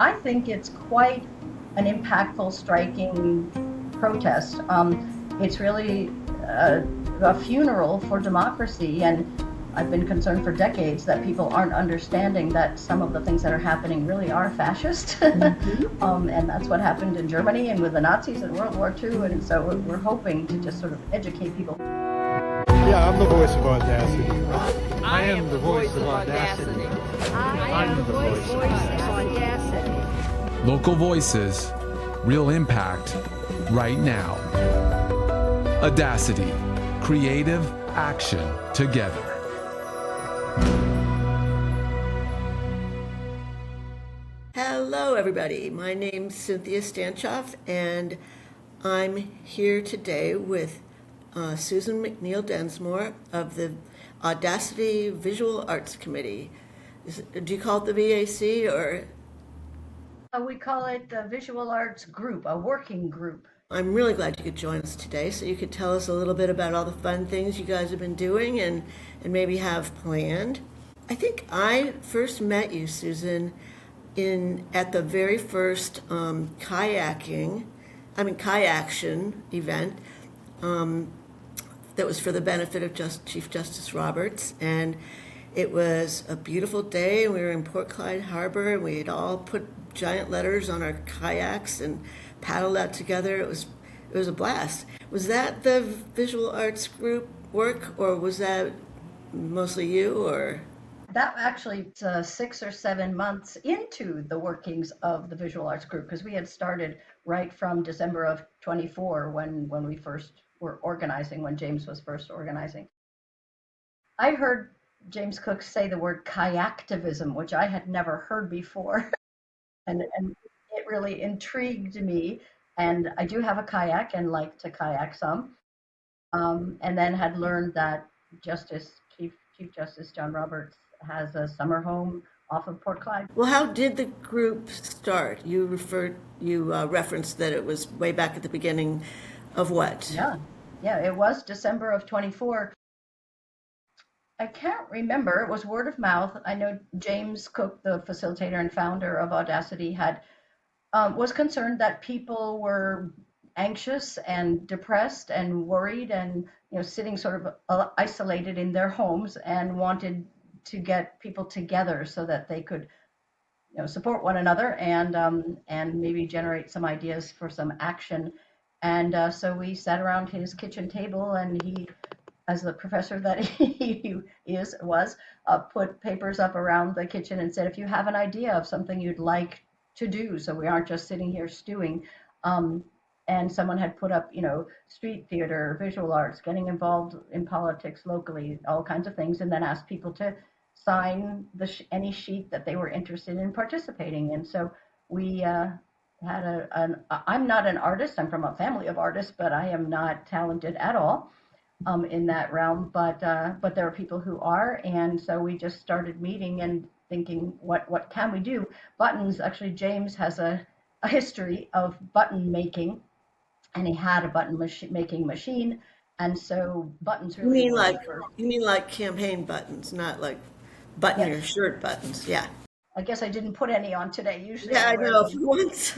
I think it's quite an impactful, striking protest. It's really a funeral for democracy, and I've been concerned for decades that people aren't understanding that some of the things that are happening really are fascist. And that's what happened in Germany and with the Nazis in World War II, and so we're hoping to just sort of educate people. Yeah, I'm the voice of Audacity. I am the voice of Audacity. I am the voice of Audacity. Local voices, real impact, right now. Audacity, creative action together. Hello, everybody. My name's Cynthia Stancioff, and I'm here today with Susan MacNeil-Densmore of the Audacity Visual Arts Committee. Do you call it the VAC, or? We call it the Visual Arts Group, a working group. I'm really glad you could join us today, so you could tell us a little bit about all the fun things you guys have been doing and maybe have planned. I think I first met you, Susan, at the very first kayaction event that was for the benefit of Chief Justice Roberts, and it was a beautiful day, and we were in Port Clyde Harbor, and we had all put giant letters on our kayaks and paddled out together. It was a blast. Was that the visual arts group work, or was that mostly you, or? That actually 6 or 7 months into the workings of the visual arts group, because we had started right from December of 24 when we first were organizing, when James was first organizing. I heard James Cook say the word Kayak-tivism, which I had never heard before, and it really intrigued me. And I do have a kayak and like to kayak some, and then had learned that Chief Justice John Roberts has a summer home off of Port Clyde. Well, how did the group start? You referenced that it was way back at the beginning of what? Yeah, it was December of 24. I can't remember. It was word of mouth. I know James Cook, the facilitator and founder of Audacity, was concerned that people were anxious and depressed and worried and sitting sort of isolated in their homes, and wanted to get people together so that they could support one another and maybe generate some ideas for some action. And so we sat around his kitchen table, and he, as the professor that he was, put papers up around the kitchen and said, if you have an idea of something you'd like to do, so we aren't just sitting here stewing. And someone had put up, street theater, visual arts, getting involved in politics locally, all kinds of things, and then asked people to sign any sheet that they were interested in participating in. So we had I'm not an artist. I'm from a family of artists, but I am not talented at all in that realm. But there are people who are, and so we just started meeting and thinking, what can we do? Buttons. Actually, James has a history of button making, and he had a button making machine, and so buttons really. You mean like campaign buttons, not like button your shirt buttons? Yeah. I guess I didn't put any on today. Usually. Yeah, I know. Once.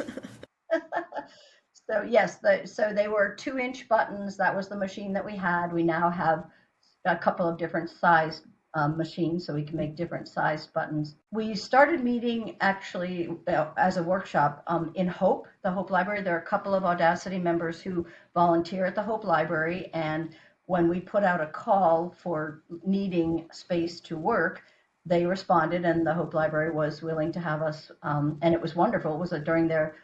So yes, so they were 2-inch buttons. That was the machine that we had. We now have a couple of different sized machines, so we can make different sized buttons. We started meeting actually as a workshop in Hope, the Hope Library. There are a couple of Audacity members who volunteer at the Hope Library, and when we put out a call for needing space to work, they responded, and the Hope Library was willing to have us, and it was wonderful. It was during their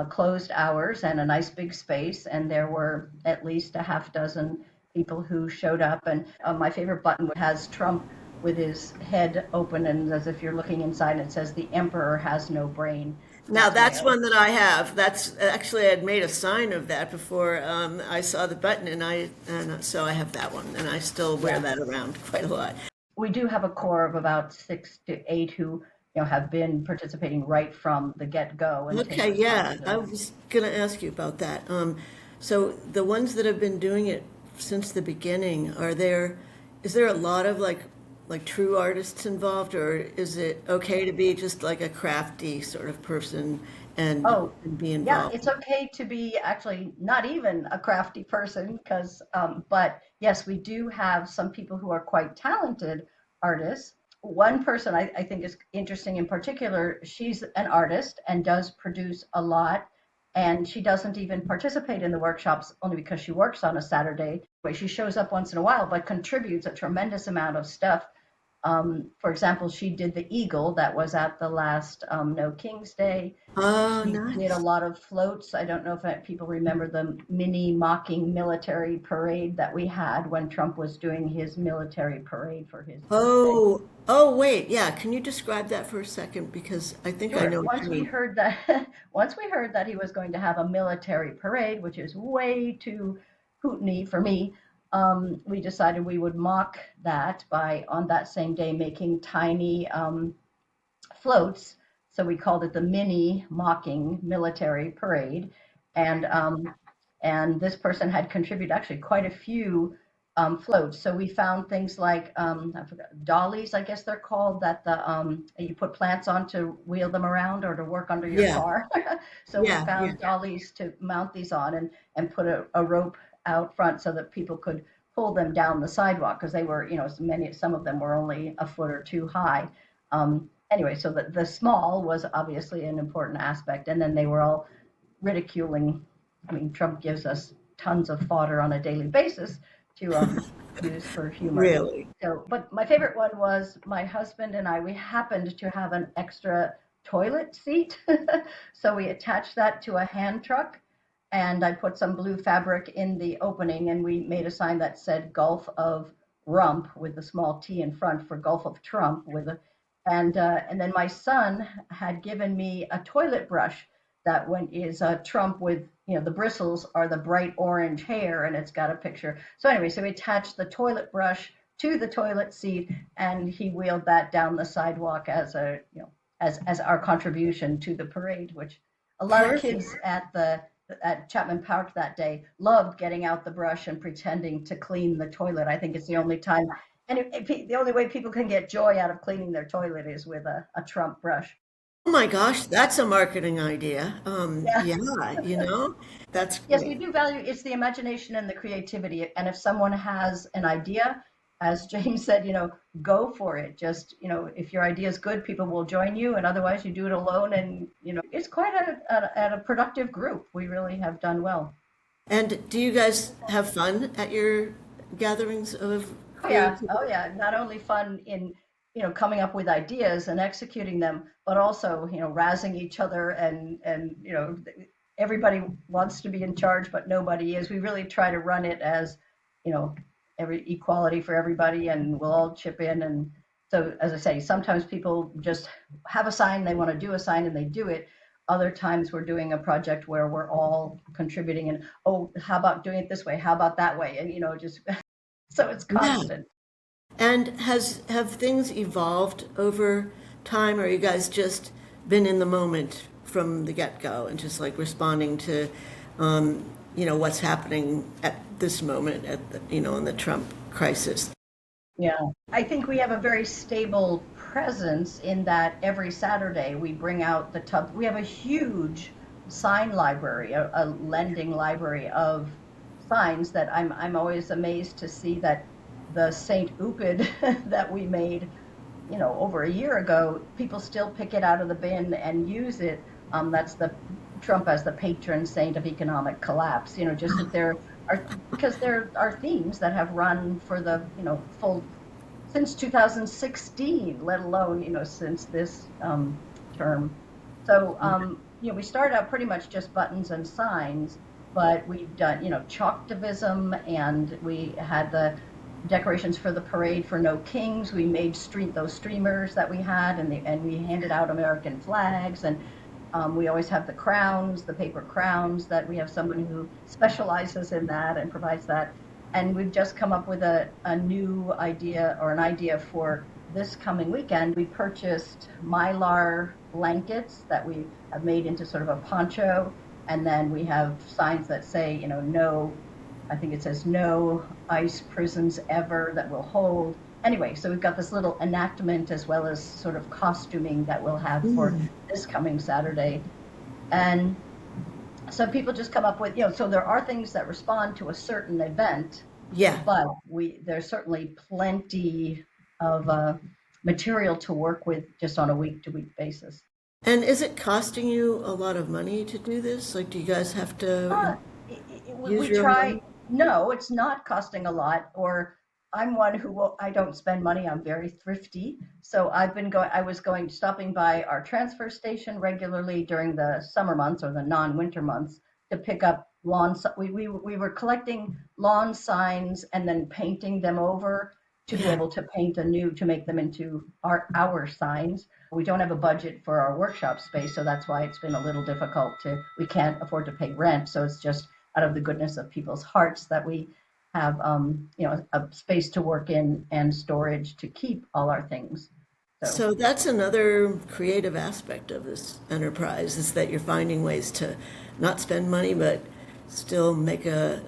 closed hours and a nice big space, and there were at least a half dozen people who showed up. And my favorite button has Trump with his head open, and as if you're looking inside, and it says, "The Emperor has no brain." Now that's one that I have. That's actually, I had made a sign of that before I saw the button, and so I have that one, and I still wear that around quite a lot. We do have a core of about 6 to 8 who have been participating right from the get-go. Okay, yeah, I was going to ask you about that. So the ones that have been doing it since the beginning, is there a lot of like like true artists involved, or is it okay to be just like a crafty sort of person Oh, and be yeah, involved? it's okay to be actually not even a crafty person because, but yes, we do have some people who are quite talented artists. One person I think is interesting in particular, she's an artist and does produce a lot, and she doesn't even participate in the workshops only because she works on a Saturday. But she shows up once in a while, but contributes a tremendous amount of stuff. For example, she did the eagle that was at the last No King's Day. Oh, She did a nice. lot of floats. I don't know if people remember the mini mocking military parade that we had when Trump was doing his military parade for his birthday. Oh, wait. Yeah. Can you describe that for a second? Because I think I Sure. know what you mean. Once we heard that he was going to have a military parade, which is way too hooteny for me, we decided we would mock that by on that same day making tiny floats. So we called it the mini mocking military parade. And and this person had contributed actually quite a few floats. So we found things like I forgot dollies, I guess they're called, that the you put plants on to wheel them around or to work under your Yeah. car. So we Yeah. Yeah. found dollies to mount these on and put a rope out front so that people could pull them down the sidewalk because they were, some of them were only a foot or two high. Anyway, so the small was obviously an important aspect, and then they were all ridiculing. I mean, Trump gives us tons of fodder on a daily basis to use for humor. Really? So, but my favorite one was my husband and I. We happened to have an extra toilet seat, so we attached that to a hand truck, and I put some blue fabric in the opening, and we made a sign that said "Gulf of Rump" with the small T in front for Gulf of Trump with a, and then my son had given me a toilet brush that one is Trump with, the bristles are the bright orange hair, and it's got a picture. So anyway, so we attached the toilet brush to the toilet seat, and he wheeled that down the sidewalk as a, as our contribution to the parade, which a lot of Perfect. kids at Chapman Park that day loved getting out the brush and pretending to clean the toilet. I think it's the only time, and the only way people can get joy out of cleaning their toilet is with a Trump brush. Oh my gosh, that's a marketing idea. Yeah. Yeah, that's Yes, we great. do value it's the imagination and the creativity. And if someone has an idea, as James said, go for it. Just, if your idea is good, people will join you, and otherwise you do it alone. And it's quite a productive group. We really have done well. And do you guys have fun at your gatherings of Oh yeah, creativity? oh yeah. Not only fun in, coming up with ideas and executing them, but also, razzing each other and everybody wants to be in charge, but nobody is. We really try to run it as, you know, every equality for everybody, and we'll all chip in. And so, as I say, sometimes people just have a sign, they want to do a sign, and they do it. Other times we're doing a project where we're all contributing and, oh, how about doing it this way? How about that way? And, just so it's Yeah. constant. And have things evolved over time, or you guys just been in the moment from the get-go and just like responding to, what's happening at this moment in the Trump crisis? Yeah. I think we have a very stable presence in that every Saturday we bring out the tub. We have a huge sign library, a lending library of signs that I'm always amazed to see that the Saint Upid that we made, over a year ago, people still pick it out of the bin and use it. That's the Trump as the patron saint of economic collapse. Just that there are, because there are themes that have run for the full since 2016, let alone since this term. So we started out pretty much just buttons and signs, but we've done Chalk-tavism, and we had the decorations for the parade for No Kings. We made those streamers that we had, and we handed out American flags, and we always have the crowns, the paper crowns, that we have someone who specializes in that and provides that. And we've just come up with a new idea, or an idea for this coming weekend. We purchased Mylar blankets that we have made into sort of a poncho, and then we have signs that say, no, I think it says no ICE prisons ever that will hold. anyway, so we've got this little enactment as well as sort of costuming that we'll have for this coming Saturday. And so people just come up with, so there are things that respond to a certain event, Yeah. but there's certainly plenty of material to work with just on a week-to-week basis. And is it costing you a lot of money to do this? Like, do you guys have to use We your own try. money? No, it's not costing a lot. Or I'm one I don't spend money. I'm very thrifty. So I was stopping by our transfer station regularly during the summer months or the non-winter months to pick up we were collecting lawn signs and then painting them over to be Yeah. able to to make them into our signs. We don't have a budget for our workshop space, so that's why it's been a little difficult we can't afford to pay rent. So it's just out of the goodness of people's hearts that we have, a space to work in and storage to keep all our things. So that's another creative aspect of this enterprise, is that you're finding ways to not spend money, but still make a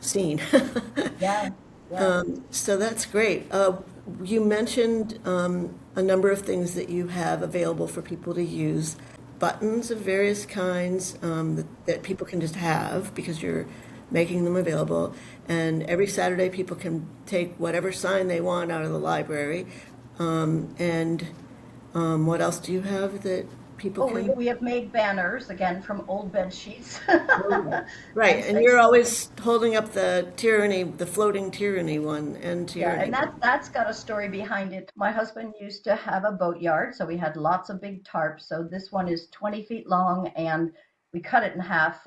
scene. Yeah. Yeah. So that's great. You mentioned a number of things that you have available for people to use, buttons of various kinds that people can just have because you're making them available. And every Saturday, people can take whatever sign they want out of the library. And what else do you have that people can? We have made banners again from old bed sheets. Right, and you're always holding up the tyranny, the floating tyranny one, and tyranny. Yeah, and that's got a story behind it. My husband used to have a boatyard, so we had lots of big tarps. So this one is 20 feet long, and we cut it in half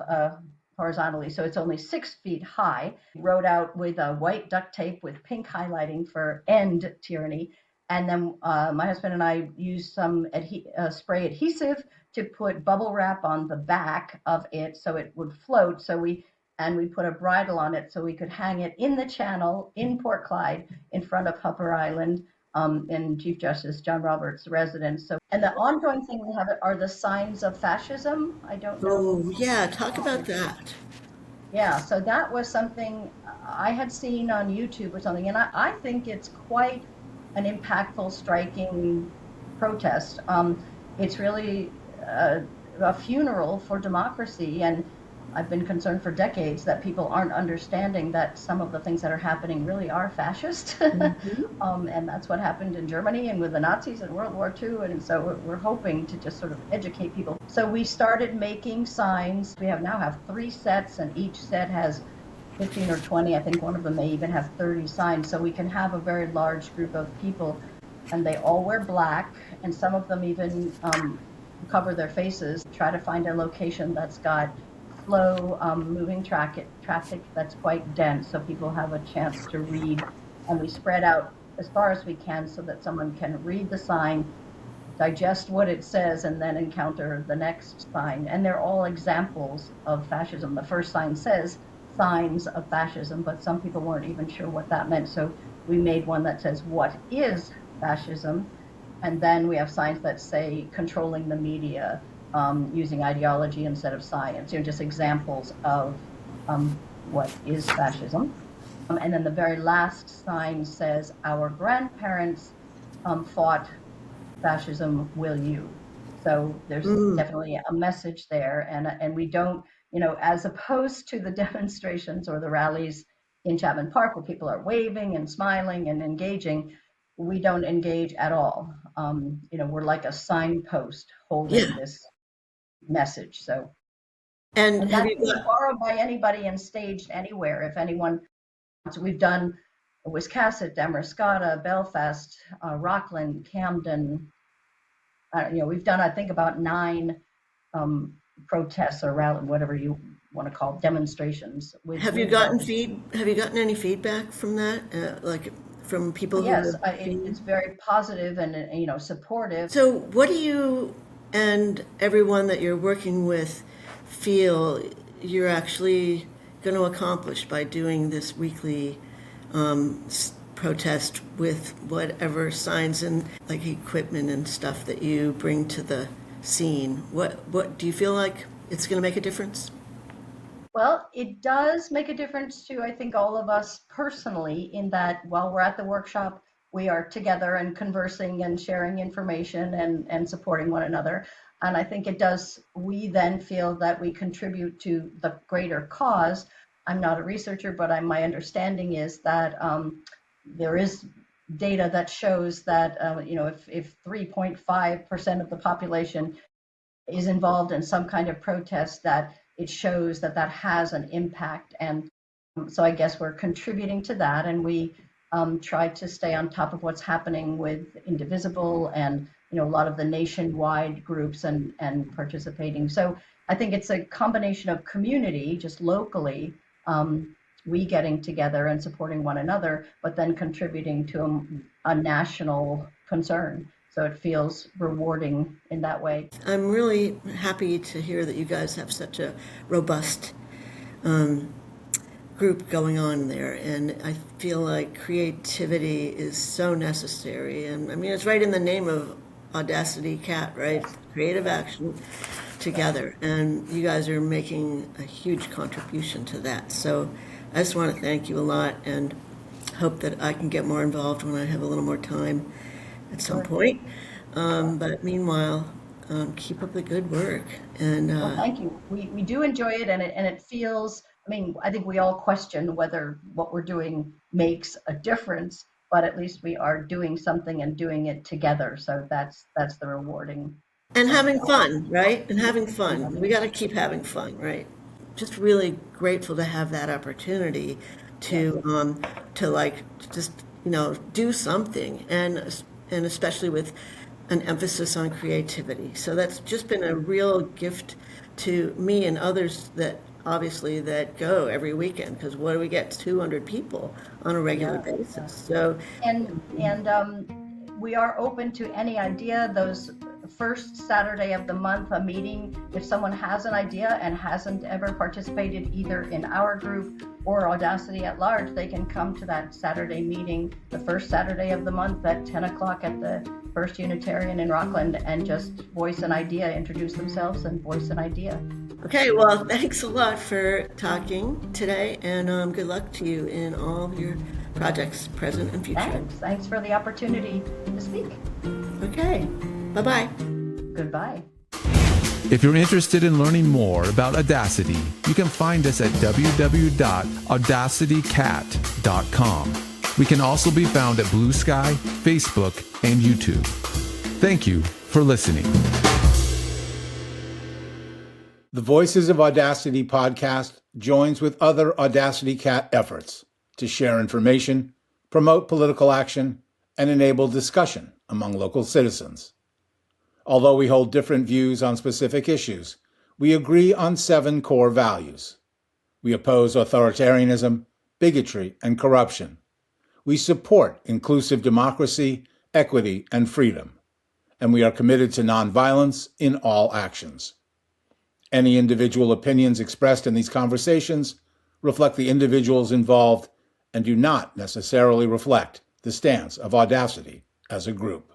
horizontally, so it's only 6 feet high. Wrote out with white duct tape with pink highlighting for end tyranny. And then my husband and I used some spray adhesive to put bubble wrap on the back of it so it would float. We put a bridle on it so we could hang it in the channel in Port Clyde in front of Upper Island in Chief Justice John Roberts' residence. And the ongoing thing we have are the signs of fascism. I don't know. Oh, yeah, talk about that. Yeah, so that was something I had seen on YouTube or something, and I think it's quite an impactful, striking protest. It's really a funeral for democracy, and I've been concerned for decades that people aren't understanding that some of the things that are happening really are fascist. And that's what happened in Germany and with the Nazis in World War II. And so we're hoping to just sort of educate people. So we started making signs. We now have 3 sets, and each set has 15 or 20. I think one of them may even have 30 signs. So we can have a very large group of people, and they all wear black, and some of them even cover their faces. Try to find a location that's got slow moving traffic that's quite dense, so people have a chance to read. And we spread out as far as we can so that someone can read the sign, digest what it says, and then encounter the next sign. And they're all examples of fascism. The first sign says signs of fascism, but some people weren't even sure what that meant. So we made one that says, what is fascism? And then we have signs that say controlling the media, using ideology instead of science, just examples of what is fascism. And then the very last sign says, our grandparents fought fascism, will you? So there's definitely a message there. And we don't, as opposed to the demonstrations or the rallies in Chapman Park where people are waving and smiling and engaging, we don't engage at all. We're like a signpost holding this message. And that can be borrowed by anybody and staged anywhere. If anyone wants, we've done Wiscasset, Damariscotta, Belfast, Rockland, Camden. We've done, I think, about 9 protests or rally, whatever you want to call demonstrations. Have you gotten any feedback from that, like from people? Yes, it's very positive and supportive. So, what do you and everyone that you're working with feel you're actually going to accomplish by doing this weekly protest with whatever signs and like equipment and stuff that you bring to the scene? What do you feel like it's going to make a difference? Well, it does make a difference to, I think, all of us personally, in that while we're at the workshop, we are together and conversing and sharing information and supporting one another. And I think it does, we then feel that we contribute to the greater cause. I'm not a researcher, but my understanding is that there is data that shows that, if 3.5% of the population is involved in some kind of protest, that it shows that that has an impact. And so I guess we're contributing to that, and we try to stay on top of what's happening with Indivisible and a lot of the nationwide groups and participating. So I think it's a combination of community, just locally, we getting together and supporting one another, but then contributing to a national concern. So it feels rewarding in that way. I'm really happy to hear that you guys have such a robust group going on there. And I feel like creativity is so necessary. And I mean, it's right in the name of AudacityCAT, right? Creative action together. And you guys are making a huge contribution to that. So I just want to thank you a lot and hope that I can get more involved when I have a little more time at some point. But meanwhile, keep up the good work. And well, thank you. We do enjoy it, and it feels, I mean, I think we all question whether what we're doing makes a difference, but at least we are doing something and doing it together. So that's the rewarding. And having fun, right? And having fun. We got to keep having fun, right? Just really grateful to have that opportunity to like just do something, and especially with an emphasis on creativity. So that's just been a real gift to me and others that obviously that go every weekend, because what do we get? 200 people on a regular basis. So and we are open to any idea. Those first Saturday of the month, a meeting, if someone has an idea and hasn't ever participated either in our group or Audacity at large, they can come to that Saturday meeting, the first Saturday of the month at 10 o'clock at the First Unitarian in Rockland, and just voice an idea, introduce themselves and voice an idea. Okay, well, thanks a lot for talking today, and good luck to you in all of your projects, present and future. Thanks for the opportunity to speak. Okay, bye-bye. Goodbye. If you're interested in learning more about Audacity, you can find us at www.audacitycat.com. We can also be found at Blue Sky, Facebook, and YouTube. Thank you for listening. The Voices of Audacity podcast joins with other AudacityCAT efforts to share information, promote political action, and enable discussion among local citizens. Although we hold different views on specific issues, we agree on 7 core values. We oppose authoritarianism, bigotry, and corruption. We support inclusive democracy, equity, and freedom. And we are committed to nonviolence in all actions. Any individual opinions expressed in these conversations reflect the individuals involved and do not necessarily reflect the stance of Audacity as a group.